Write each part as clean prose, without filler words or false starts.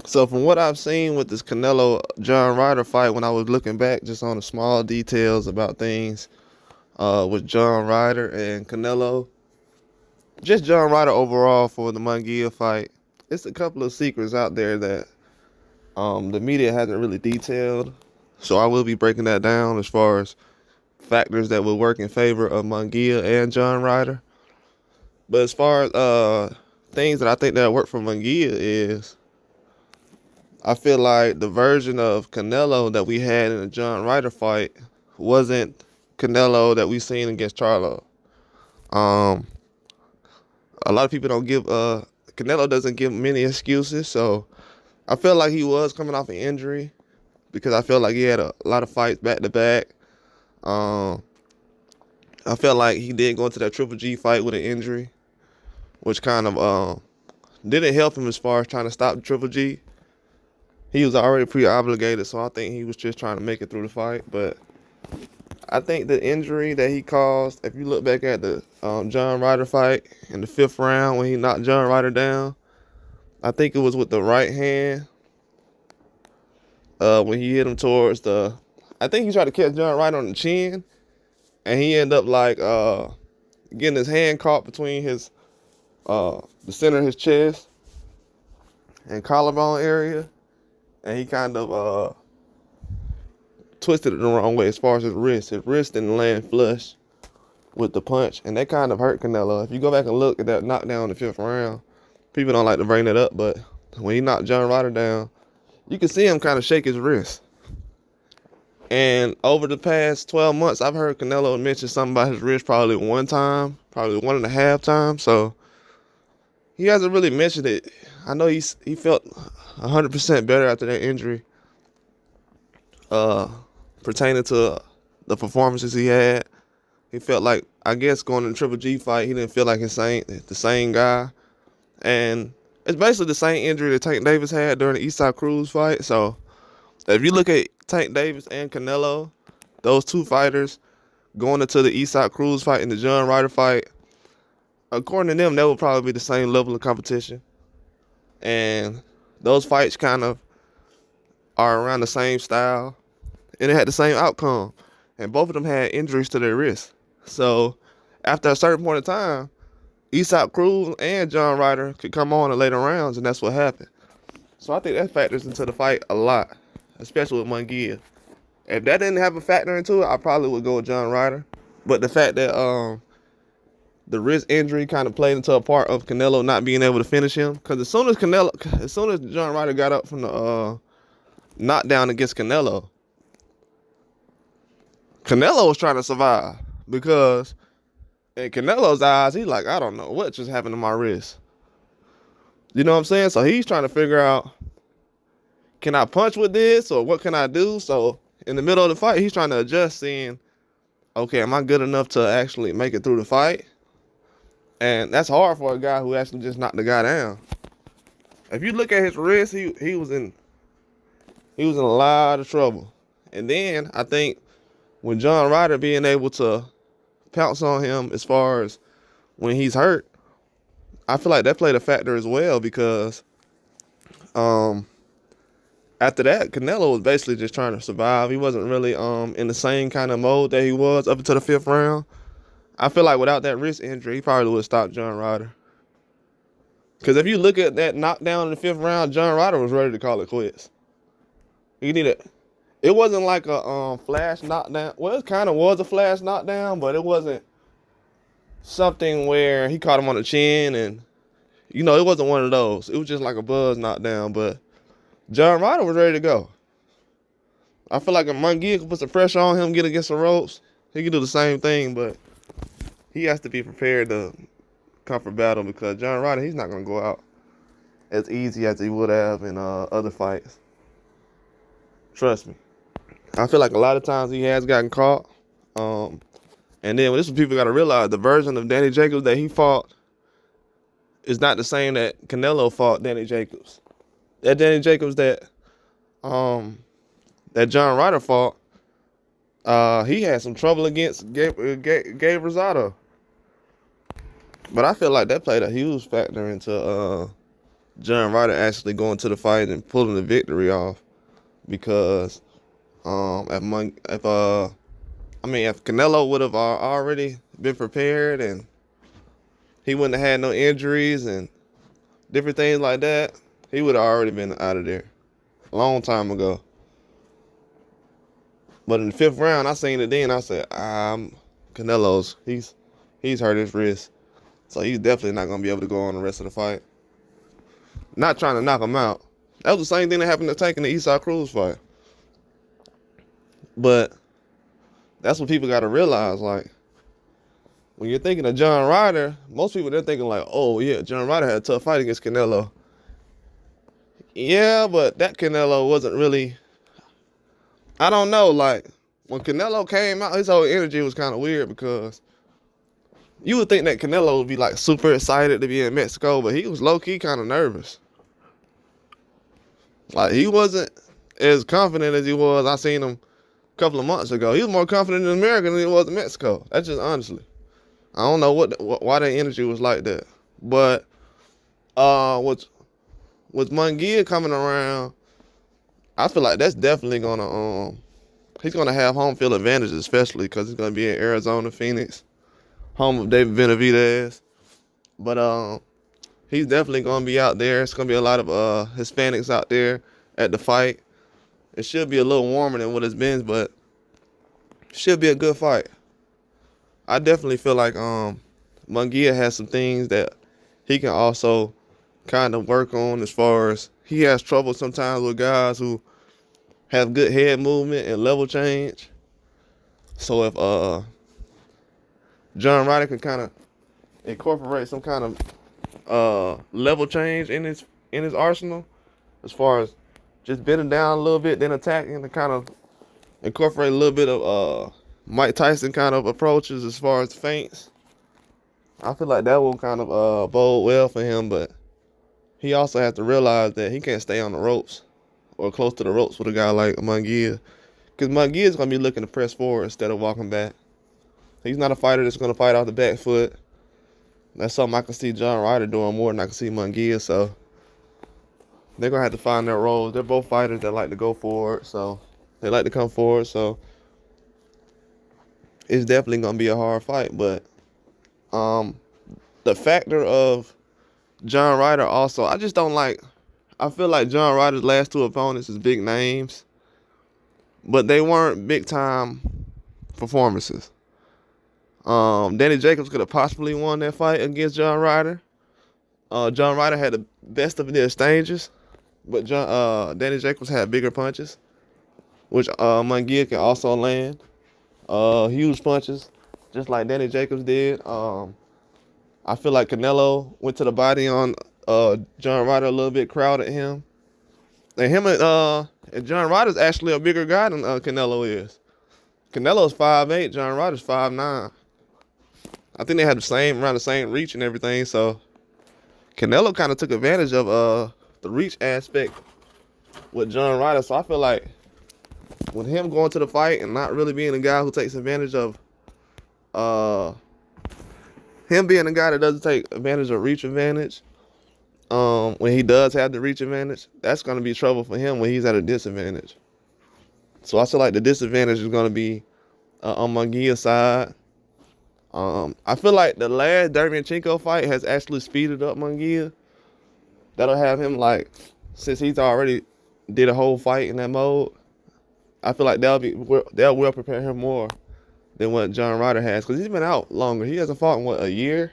So from what I've seen with this Canelo John Ryder fight, when I was looking back just on the small details about things with John Ryder and Canelo, just John Ryder overall for the Munguia fight, it's a couple of secrets out there that the media hasn't really detailed. So I will be breaking that down as far as factors that will work in favor of Munguia and John Ryder. But as far as things that I think that work for Munguia is, I feel like the version of Canelo that we had in the John Ryder fight wasn't Canelo that we seen against Charlo. Um, a lot of people don't give Canelo doesn't give many excuses, so I feel like he was coming off an injury because I feel like he had a lot of fights back to back. I felt like he did go into that Triple G fight with an injury, which kind of didn't help him as far as trying to stop Triple G. He was already pre-obligated, so I think he was just trying to make it through the fight. But I think the injury that he caused, if you look back at the John Ryder fight in the 5th round when he knocked John Ryder down, I think it was with the right hand when he hit him towards the... I think he tried to catch John Ryder on the chin, and he ended up like getting his hand caught between his the center of his chest and collarbone area. And he kind of twisted it the wrong way as far as his wrist. His wrist didn't land flush with the punch, and that kind of hurt Canelo. If you go back and look at that knockdown in the 5th round, people don't like to bring that up, but when he knocked John Ryder down, you can see him kind of shake his wrist. And over the past 12 months, I've heard Canelo mention something about his wrist probably one time, probably 1.5 times. So he hasn't really mentioned it. I know he felt 100% better after that injury pertaining to the performances he had. He felt like, I guess, going to the Triple G fight, he didn't feel like the same guy. And it's basically the same injury that Tank Davis had during the Eastside Cruz fight. So if you look at Tank Davis and Canelo, those two fighters going into the Eastside Cruz fight and the John Ryder fight, according to them, that would probably be the same level of competition. And those fights kind of are around the same style, and it had the same outcome. And both of them had injuries to their wrists. So after a certain point in time, Eastside Cruz and John Ryder could come on in later rounds, and that's what happened. So I think that factors into the fight a lot, especially with Munguia. If that didn't have a factor into it, I probably would go with John Ryder. But the fact that the wrist injury kind of played into a part of Canelo not being able to finish him, because as soon as John Ryder got up from the knockdown against Canelo was trying to survive, because in Canelo's eyes, he's like, I don't know what just happened to my wrist. You know what I'm saying? So he's trying to figure out, can I punch with this, or what can I do? So in the middle of the fight, he's trying to adjust, seeing, okay, am I good enough to actually make it through the fight? And that's hard for a guy who actually just knocked the guy down. If you look at his wrist, he was in a lot of trouble. And then I think with John Ryder being able to pounce on him as far as when he's hurt, I feel like that played a factor as well, because after that, Canelo was basically just trying to survive. He wasn't really in the same kind of mode that he was up until the 5th round. I feel like without that wrist injury, he probably would have stopped John Ryder. Because if you look at that knockdown in the 5th round, John Ryder was ready to call it quits. It wasn't like a flash knockdown. Well, it kind of was a flash knockdown, but it wasn't something where he caught him on the chin and, it wasn't one of those. It was just like a buzz knockdown, but John Ryder was ready to go. I feel like if Munguia could put some pressure on him, get against the ropes, he could do the same thing, but he has to be prepared to come for battle, because John Ryder, he's not going to go out as easy as he would have in other fights. Trust me. I feel like a lot of times he has gotten caught. And then this is what people got to realize. The version of Danny Jacobs that he fought is not the same that Canelo fought Danny Jacobs. That Danny Jacobs that John Ryder fought, he had some trouble against Gabe Rosado. But I feel like that played a huge factor into John Ryder actually going to the fight and pulling the victory off, because if Canelo would have already been prepared and he wouldn't have had no injuries and different things like that, he would have already been out of there a long time ago. But in the 5th round, I seen it then. I said, Canelo's, he's hurt his wrist, so he's definitely not gonna be able to go on the rest of the fight. Not trying to knock him out. That was the same thing that happened to Tank in the Eastside Cruz fight. But that's what people got to realize. Like, when you're thinking of John Ryder, most people, they're thinking like, oh yeah, John Ryder had a tough fight against Canelo. Yeah, but that Canelo wasn't really, I don't know, like, when Canelo came out, his whole energy was kind of weird, because you would think that Canelo would be like super excited to be in Mexico, but he was low-key kind of nervous. Like, he wasn't as confident as he was. I seen him a couple of months ago. He was more confident in America than he was in Mexico. That's just honestly. I don't know why that energy was like that. But with Munguia coming around, I feel like that's definitely gonna he's gonna have home field advantage, especially because he's gonna be in Arizona, Phoenix, home of David Benavidez. But he's definitely gonna be out there. It's gonna be a lot of Hispanics out there at the fight. It should be a little warmer than what it's been, but it should be a good fight. I definitely feel like Munguia has some things that he can also kind of work on, as far as he has trouble sometimes with guys who have good head movement and level change. So if John Ryder can kind of incorporate some kind of level change in his arsenal, as far as just bending down a little bit, then attacking, to kind of incorporate a little bit of Mike Tyson kind of approaches as far as feints, I feel like that will kind of bode well for him. But he also has to realize that he can't stay on the ropes or close to the ropes with a guy like Munguia, because Munguia is going to be looking to press forward instead of walking back. He's not a fighter that's going to fight off the back foot. That's something I can see John Ryder doing more than I can see Munguia. So they're going to have to find their roles. They're both fighters that like to go forward, so they like to come forward. So it's definitely going to be a hard fight. But the factor of John Ryder also, I just don't like, I feel like John Ryder's last 2 opponents is big names, but they weren't big-time performances. Danny Jacobs could have possibly won that fight against John Ryder. John Ryder had the best of the exchanges, but Danny Jacobs had bigger punches, which Munguia can also land. Huge punches, just like Danny Jacobs did. I feel like Canelo went to the body on John Ryder a little bit, crowded him. And him and John Ryder's actually a bigger guy than Canelo is. Canelo's 5'8", John Ryder's 5'9". I think they had around the same reach and everything. So Canelo kind of took advantage of the reach aspect with John Ryder. So I feel like with him going to the fight and not really being a guy who takes advantage of him being a guy that doesn't take advantage of reach advantage, when he does have the reach advantage, that's going to be trouble for him when he's at a disadvantage. So I feel like the disadvantage is going to be on Munguia's side. I feel like the last Derevyanchenko fight has actually speeded up Munguia. That'll have him, like, since he's already did a whole fight in that mode, I feel like they'll will prepare him more than what John Ryder has, because he's been out longer. He hasn't fought in, what, a year?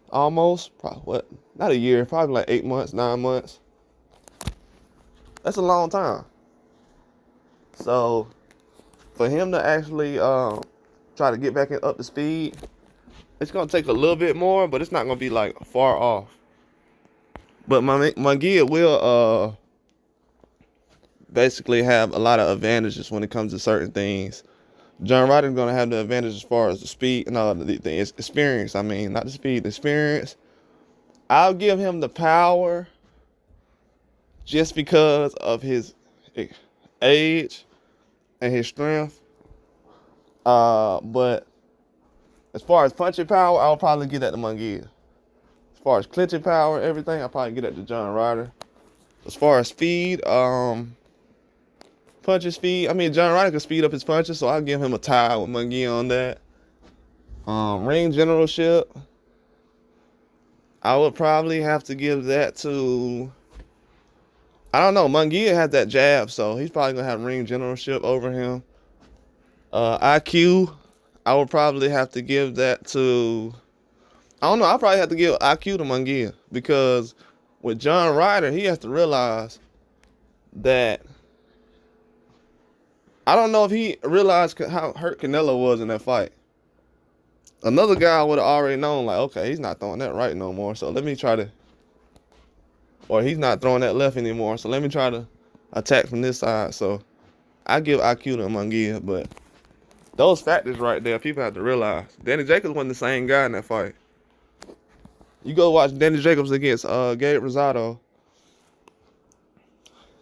Almost? Probably, what? Not a year. Probably like 8 months, 9 months. That's a long time. So for him to actually try to get back up to speed, it's going to take a little bit more, but it's not going to be like far off. But Munguia will basically have a lot of advantages when it comes to certain things. John Ryder's going to have the advantage as far as the speed, the experience. I mean, not the speed, the experience. I'll give him the power just because of his age and his strength. But as far as punching power, I'll probably give that to Munguia. far as clinching power, everything, I probably get at the John Ryder. As far as speed, punches speed. I mean, John Ryder can speed up his punches, so I'll give him a tie with Munguia on that. Ring generalship, I would probably have to give that to, I don't know, Munguia has that jab, so he's probably going to have ring generalship over him. IQ, I would probably have to give that to, I don't know, I'll probably have to give IQ to Munguia, because with John Ryder, he has to realize that, I don't know if he realized how hurt Canelo was in that fight. Another guy would have already known, like, okay, he's not throwing that right no more, so let me try to, or he's not throwing that left anymore, so let me try to attack from this side. So I give IQ to Munguia, but those factors right there, people have to realize. Danny Jacobs wasn't the same guy in that fight. You go watch Danny Jacobs against Gabe Rosado.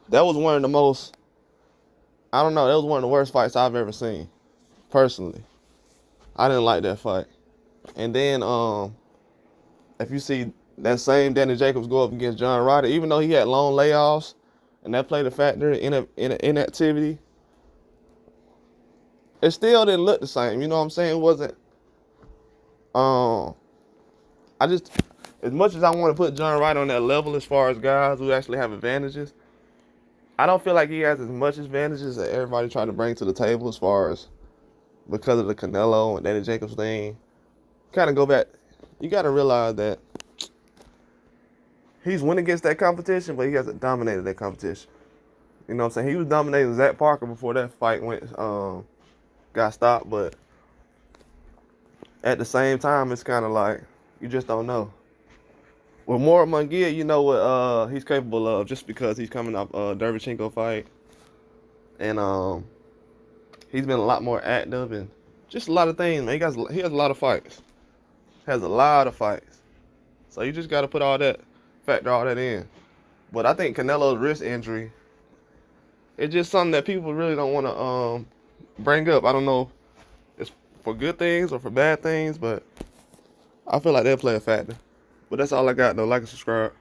That was one of the most, I don't know, that was one of the worst fights I've ever seen, personally. I didn't like that fight. And then if you see that same Danny Jacobs go up against John Ryder, even though he had long layoffs and that played a factor in inactivity, it still didn't look the same. You know what I'm saying? It wasn't. I just, as much as I want to put John Ryder on that level as far as guys who actually have advantages, I don't feel like he has as much advantages that everybody trying to bring to the table as far as because of the Canelo and Danny Jacobs thing. Kind of go back. You got to realize that he's went against that competition, but he hasn't dominated that competition. You know what I'm saying? He was dominating Zach Parker before that fight got stopped, but at the same time, it's kind of like you just don't know. With more Munguia, you know what he's capable of just because he's coming off a Derevchenko fight, and he's been a lot more active and just a lot of things, man. He has a lot of fights. Has a lot of fights. So you just got to factor all that in. But I think Canelo's wrist injury, it's just something that people really don't want to bring up. I don't know if it's for good things or for bad things, but I feel like they'll play a factor. But that's all I got, though. Like and subscribe.